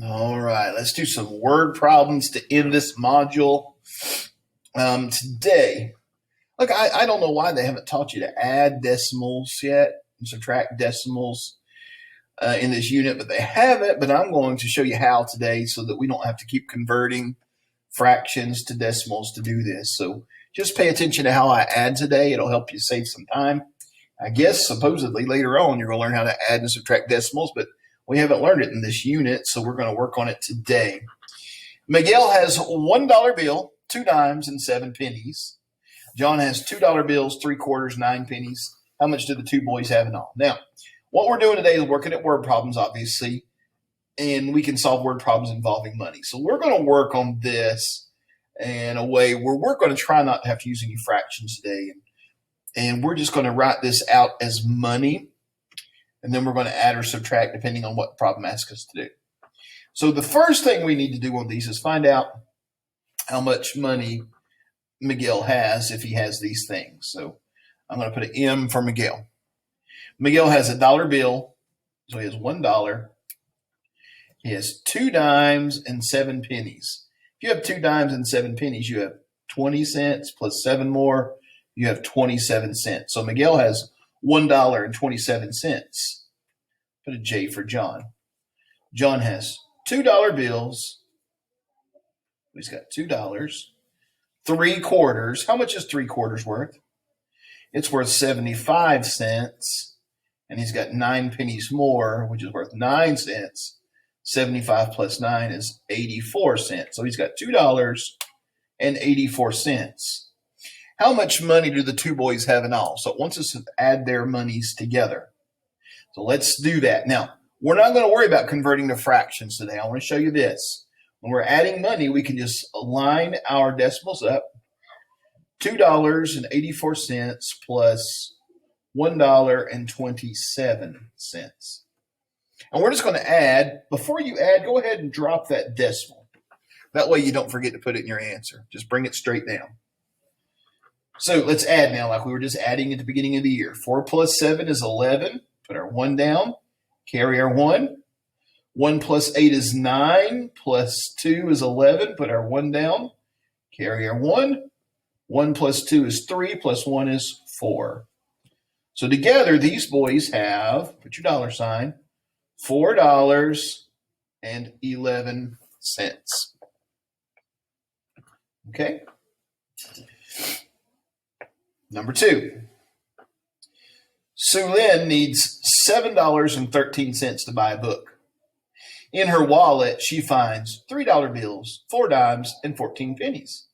All right, let's do some word problems to end this module. Today, look, I don't know why they haven't taught you to add decimals yet and subtract decimals in this unit, but they haven't. But I'm going to show you how today so that we don't have to keep converting fractions to decimals to do this. So just pay attention to how I add today. It'll help you save some time. I guess supposedly later on you're going to learn how to add and subtract decimals, but we haven't learned it in this unit, so we're going to work on it today. Miguel has $1 bill, 2 dimes, and 7 pennies. John has $2 bills, 3 quarters, 9 pennies. How much do the two boys have in all? Now, what we're doing today is working at word problems, obviously, and we can solve word problems involving money. So we're going to work on this in a way where we're going to try not to have to use any fractions today, and we're just going to write this out as money, and then we're going to add or subtract depending on what the problem asks us to do. So the first thing we need to do on these is find out how much money Miguel has if he has these things. So I'm going to put an M for Miguel. Miguel has a dollar bill, so he has $1. He has 2 dimes and 7 pennies. If you have 2 dimes and 7 pennies, you have 20 cents plus 7 more, you have 27 cents. So Miguel has $1.27. Put a J for John. John has $2 bills. He's got $2. 3 quarters. How much is 3 quarters worth? It's worth 75 cents. And he's got 9 pennies more, which is worth 9 cents. 75 plus 9 is 84 cents. So he's got $2.84. How much money do the two boys have in all? So it wants us to add their monies together. So let's do that. Now, we're not going to worry about converting to fractions today. I want to show you this. When we're adding money, we can just line our decimals up. $2.84 plus $1.27. And we're just going to add. Before you add, go ahead and drop that decimal. That way you don't forget to put it in your answer. Just bring it straight down. So let's add now like we were just adding at the beginning of the year. 4 plus 7 is 11. Put our 1 down. Carry our 1. 1 plus 8 is 9. Plus 2 is 11. Put our 1 down. Carry our 1. 1 plus 2 is 3. Plus 1 is 4. So together, these boys have, put your dollar sign, $4.11. Okay? Number 2. Sue Lynn needs $7.13 to buy a book. In her wallet, she finds $3 bills, 4 dimes, and 14 pennies.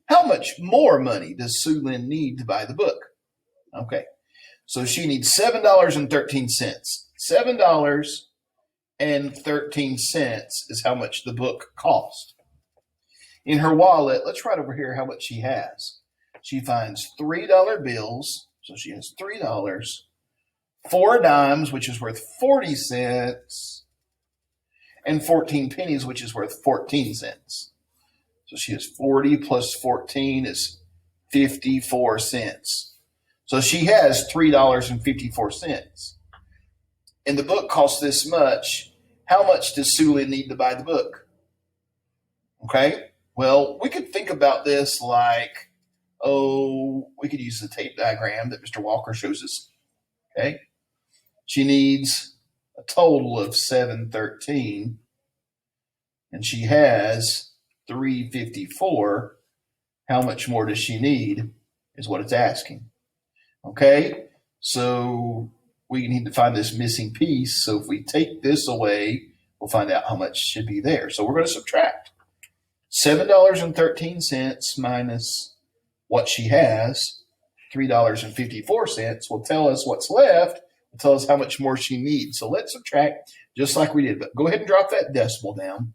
How much more money does Sue Lynn need to buy the book? Okay, so she needs $7.13. $7.13 is how much the book cost. In her wallet, let's write over here how much she has. She finds $3 bills, so she has $3, 4 dimes, which is worth 40 cents, and 14 pennies, which is worth 14 cents. So she has 40 plus 14 is 54 cents. So she has $3.54. And the book costs this much. How much does Sue Lynn need to buy the book? Okay, well, we could think about this like, we could use the tape diagram that Mr. Walker shows us. Okay, she needs a total of $7.13, and she has $3.54. How much more does she need is what it's asking. Okay, so we need to find this missing piece. So if we take this away, we'll find out how much should be there. So we're going to subtract. $7.13 minus what she has, $3.54, will tell us what's left, will tell us how much more she needs. So let's subtract just like we did. But go ahead and drop that decimal down.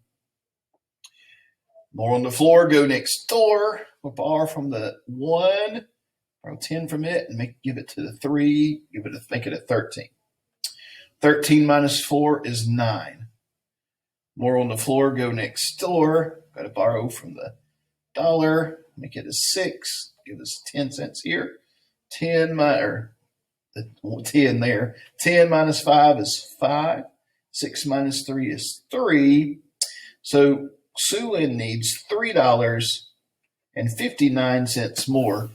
More on the floor, go next door. We'll borrow from the 1, borrow 10 from it, and give it to the 3, make it a 13. 13 minus 4 is 9. More on the floor, go next door. Got to borrow from the dollar, make it a 6, give us 10 cents here. 10 there. 10 minus 5 is 5. 6 minus 3 is 3. So Sue Lynn needs $3.59 more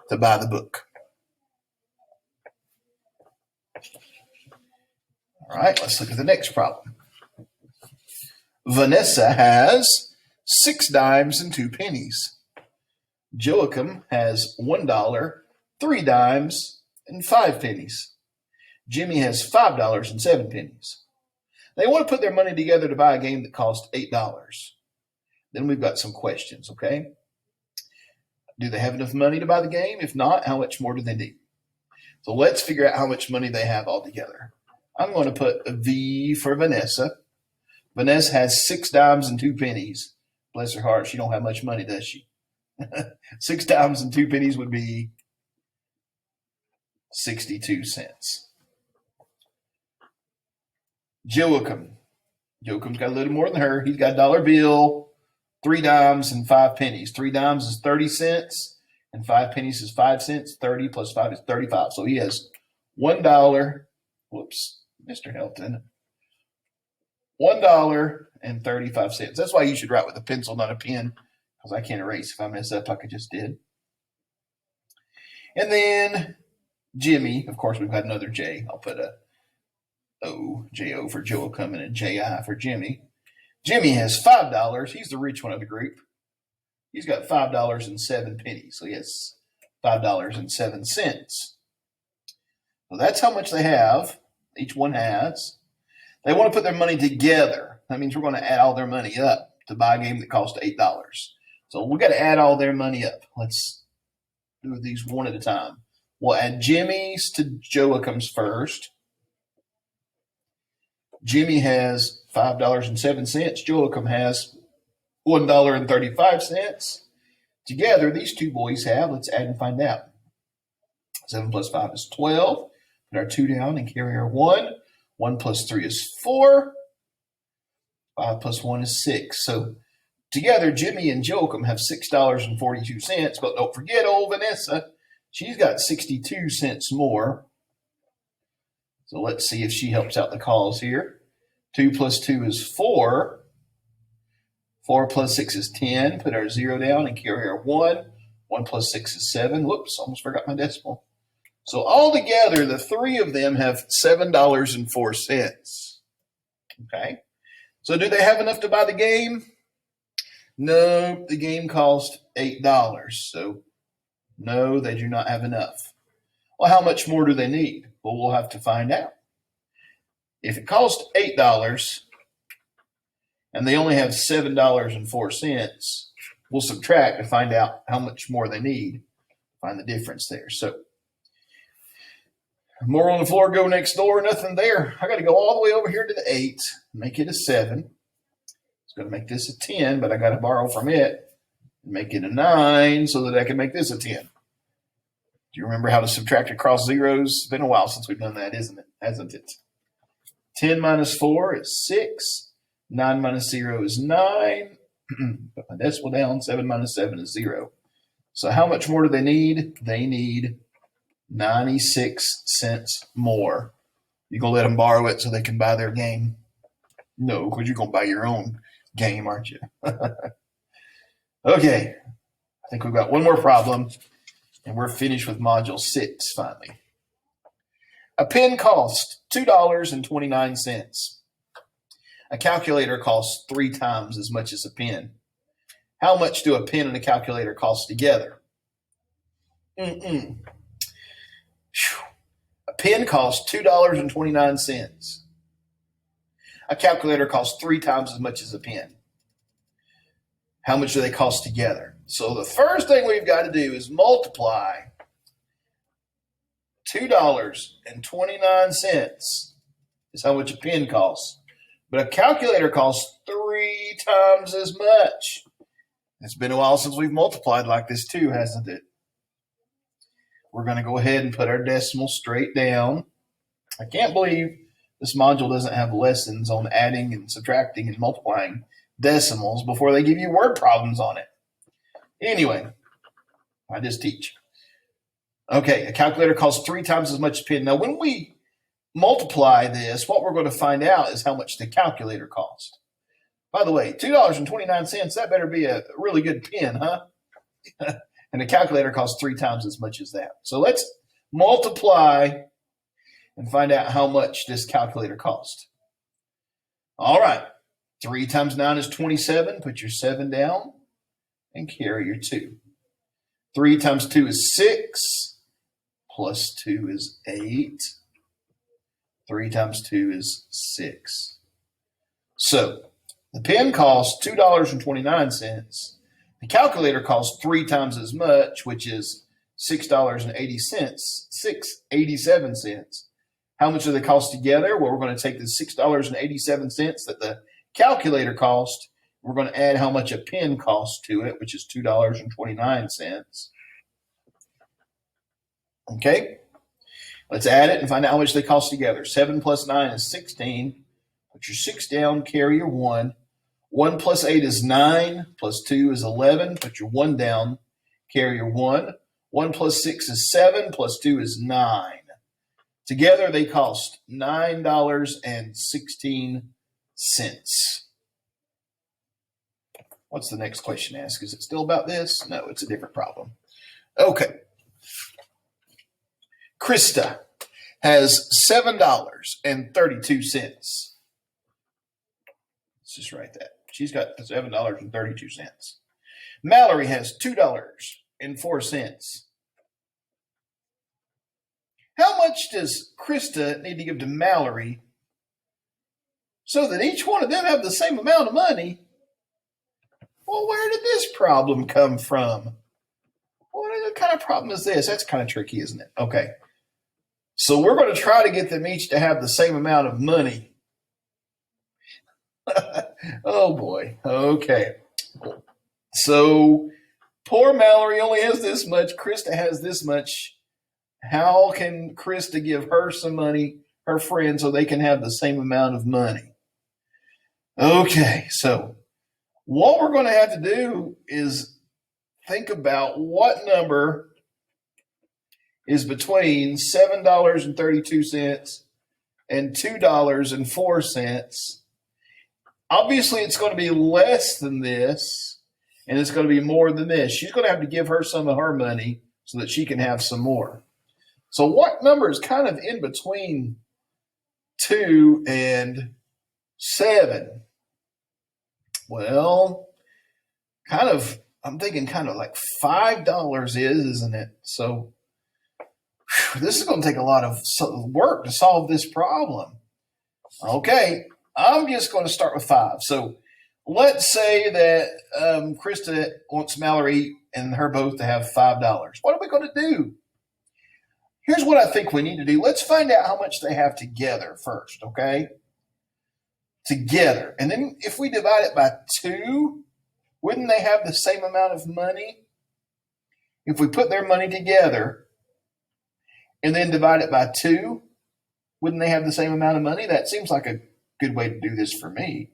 to buy the book. All right, let's look at the next problem. Vanessa has 6 dimes and 2 pennies. Joachim has $1, 3 dimes, and 5 pennies. Jimmy has $5 and 7 pennies. They want to put their money together to buy a game that costs $8. Then we've got some questions, okay? Do they have enough money to buy the game? If not, how much more do they need? So let's figure out how much money they have altogether. I'm going to put a V for Vanessa. Vanessa has 6 dimes and 2 pennies. Bless her heart, she don't have much money, does she? 6 dimes and 2 pennies would be 62 cents. Joachim's got a little more than her. He's got a dollar bill, 3 dimes, and 5 pennies. 3 dimes is 30 cents, and 5 pennies is 5 cents. 30 plus 5 is 35. So he has $1. Whoops, Mr. Helton. $1.35. That's why you should write with a pencil, not a pen, because I can't erase if I mess up like I just did. And then Jimmy, of course, we've got another J. I'll put a O, J-O for Joachim, and a J-I for Jimmy. Jimmy has $5. He's the rich one of the group. He's got $5.07. So he has $5.07. So that's how much they have. Each one has. They want to put their money together. That means we're going to add all their money up to buy a game that costs $8. So we got to add all their money up. Let's do these one at a time. We'll add Jimmy's to Joachim's first. Jimmy has $5.07. Joachim has $1.35. Together, these two boys have, let's add and find out. 7 plus 5 is 12. Put our 2 down and carry our 1. 1 plus 3 is 4. 5 plus 1 is 6. So together, Jimmy and Joachim have $6.42. But don't forget old Vanessa. She's got 62 cents more. So let's see if she helps out the cause here. 2 plus 2 is 4. 4 plus 6 is 10. Put our 0 down and carry our 1. 1 plus 6 is 7. Whoops, almost forgot my decimal. So altogether, the three of them have $7.04. Okay. So do they have enough to buy the game? No, the game cost $8. So no, they do not have enough. Well, how much more do they need? Well, we'll have to find out. If it costs $8 and they only have $7.04, we'll subtract to find out how much more they need. Find the difference there. So more on the floor, go next door, nothing there. I got to go all the way over here to the 8, make it a 7. It's going to make this a 10, but I got to borrow from it and make it a 9 so that I can make this a 10. Do you remember how to subtract across zeros? It's been a while since we've done that, isn't it? Hasn't it? 10 minus 4 is 6. 9 minus 0 is 9. Put my decimal down. 7 minus 7 is 0. So how much more do they need? They need 96 cents more. You going to let them borrow it so they can buy their game? No, because you're going to buy your own game, aren't you? Okay. I think we've got one more problem, and we're finished with Module 6 finally. A pen costs $2.29. A calculator costs 3 times as much as a pen. How much do a pen and a calculator cost together? A pen costs $2.29. A calculator costs 3 times as much as a pen. How much do they cost together? So the first thing we've got to do is multiply $2.29 is how much a pen costs. But a calculator costs 3 times as much. It's been a while since we've multiplied like this too, hasn't it? We're going to go ahead and put our decimal straight down. I can't believe this module doesn't have lessons on adding and subtracting and multiplying decimals before they give you word problems on it. Anyway, I just teach. Okay, a calculator costs 3 times as much as a pen. Now, when we multiply this, what we're going to find out is how much the calculator cost. By the way, $2.29, that better be a really good pen, huh? And the calculator costs 3 times as much as that. So let's multiply and find out how much this calculator cost. All right. 3 times 9 is 27. Put your 7 down and carry your 2. 3 times 2 is 6. Plus 2 is 8. 3 times 2 is 6. So the pen costs $2.29. The calculator costs 3 times as much, which is $6.87. How much do they cost together? Well, we're going to take the $6.87 that the calculator cost. We're going to add how much a pen costs to it, which is $2.29. Okay, let's add it and find out how much they cost together. 7 plus 9 is 16. Put your 6 down, carry your 1. 1 plus 8 is 9, plus 2 is 11. Put your 1 down, carry your 1. 1 plus 6 is 7, plus 2 is 9. Together, they cost $9.16. What's the next question asked? Is it still about this? No, it's a different problem. Okay. Krista has $7.32. Let's just write that. She's got $7.32. Mallory has $2.04. How much does Krista need to give to Mallory so that each one of them have the same amount of money? Well, where did this problem come from? What kind of problem is this? That's kind of tricky, isn't it? Okay. So we're going to try to get them each to have the same amount of money. Oh, boy. Okay. So poor Mallory only has this much. Krista has this much. How can Krista give her some money, her friend, so they can have the same amount of money? Okay, so what we're going to have to do is think about what number is between $7.32 and $2.04. Obviously, it's going to be less than this, and it's going to be more than this. She's going to have to give her some of her money so that she can have some more. So what number is kind of in between 2 and 7? Well, I'm thinking kind of like $5 isn't it? So this is going to take a lot of work to solve this problem. Okay, I'm just going to start with 5. So let's say that Krista wants Mallory and her both to have $5. What are we going to do? Here's what I think we need to do. Let's find out how much they have together first, okay? Together. And then if we divide it by 2, wouldn't they have the same amount of money? If we put their money together and then divide it by 2, wouldn't they have the same amount of money? That seems like a good way to do this for me.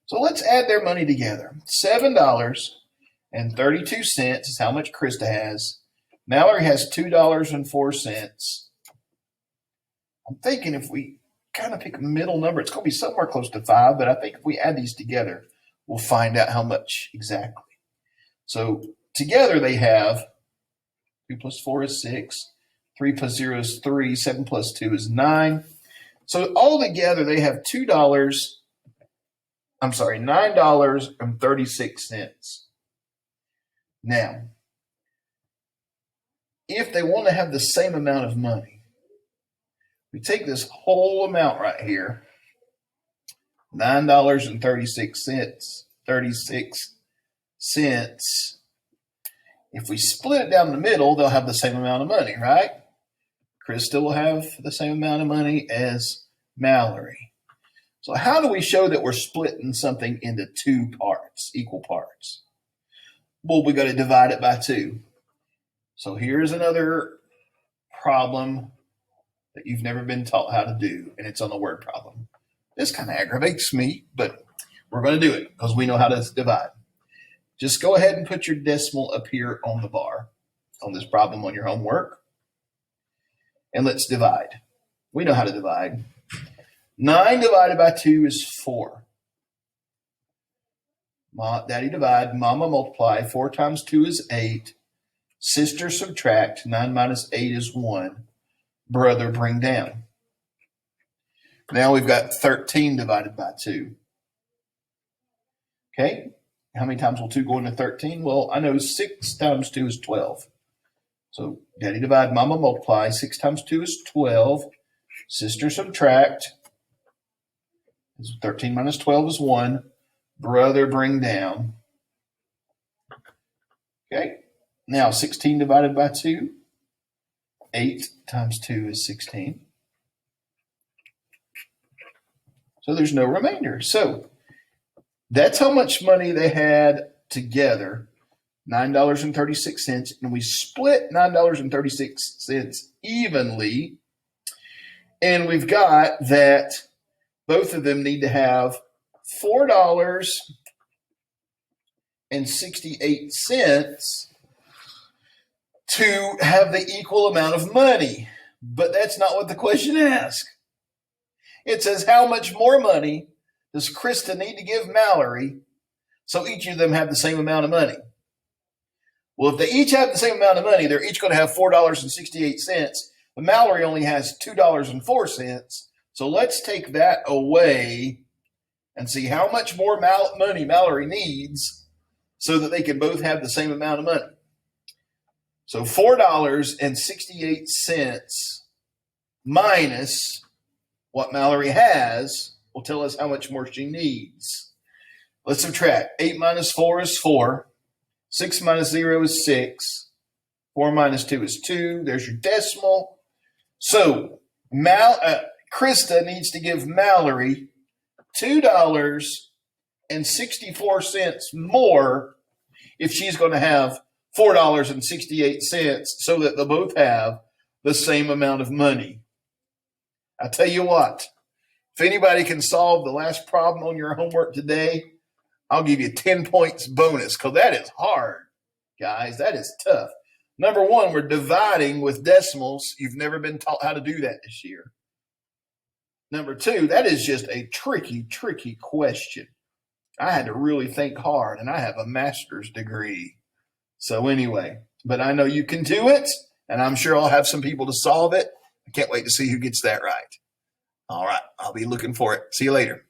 So let's add their money together. $7.32 is how much Krista has. Mallory has $2.04. I'm thinking if we kind of pick a middle number, it's going to be somewhere close to 5, but I think if we add these together, we'll find out how much exactly. So together they have 2 plus 4 is 6, 3 plus 0 is 3, 7 plus 2 is 9. So all together they have $9.36. Now, if they want to have the same amount of money, we take this whole amount right here, $9.36. If we split it down the middle, they'll have the same amount of money, right? Krista will have the same amount of money as Mallory. So how do we show that we're splitting something into 2 parts, equal parts? Well, we got to divide it by 2. So here's another problem that you've never been taught how to do, and it's on the word problem. This kind of aggravates me, but we're going to do it because we know how to divide. Just go ahead and put your decimal up here on the bar on this problem on your homework, and let's divide. We know how to divide. 9 divided by 2 is 4. Daddy divide, mama multiply. 4 times 2 is 8. Sister subtract. 9 minus 8 is 1. Brother bring down. Now we've got 13 divided by 2. Okay, how many times will 2 go into 13? Well, I know 6 times 2 is 12. So daddy divide, mama multiply. 6 times 2 is 12. Sister subtract. 13 minus 12 is 1. Brother bring down. Okay, now 16 divided by 2. 8 times 2 is 16. So there's no remainder. So that's how much money they had together, $9.36. And we split $9.36 evenly. And we've got that both of them need to have $4.68 to have the equal amount of money. But that's not what the question asks. It says, how much more money does Krista need to give Mallory so each of them have the same amount of money? Well, if they each have the same amount of money, they're each going to have $4.68. But Mallory only has $2.04. So let's take that away and see how much more money Mallory needs so that they can both have the same amount of money. So $4.68 minus what Mallory has will tell us how much more she needs. Let's subtract. 8 minus 4 is 4. 6 minus 0 is 6. 4 minus 2 is 2. There's your decimal. So Krista needs to give Mallory $2.64 more if she's going to have $4.68 so that they'll both have the same amount of money. I tell you what, if anybody can solve the last problem on your homework today, I'll give you 10 points bonus because that is hard, guys. That is tough. Number one, we're dividing with decimals. You've never been taught how to do that this year. Number two, that is just a tricky question. I had to really think hard, and I have a master's degree. So anyway, but I know you can do it, and I'm sure I'll have some people to solve it. I can't wait to see who gets that right. All right, I'll be looking for it. See you later.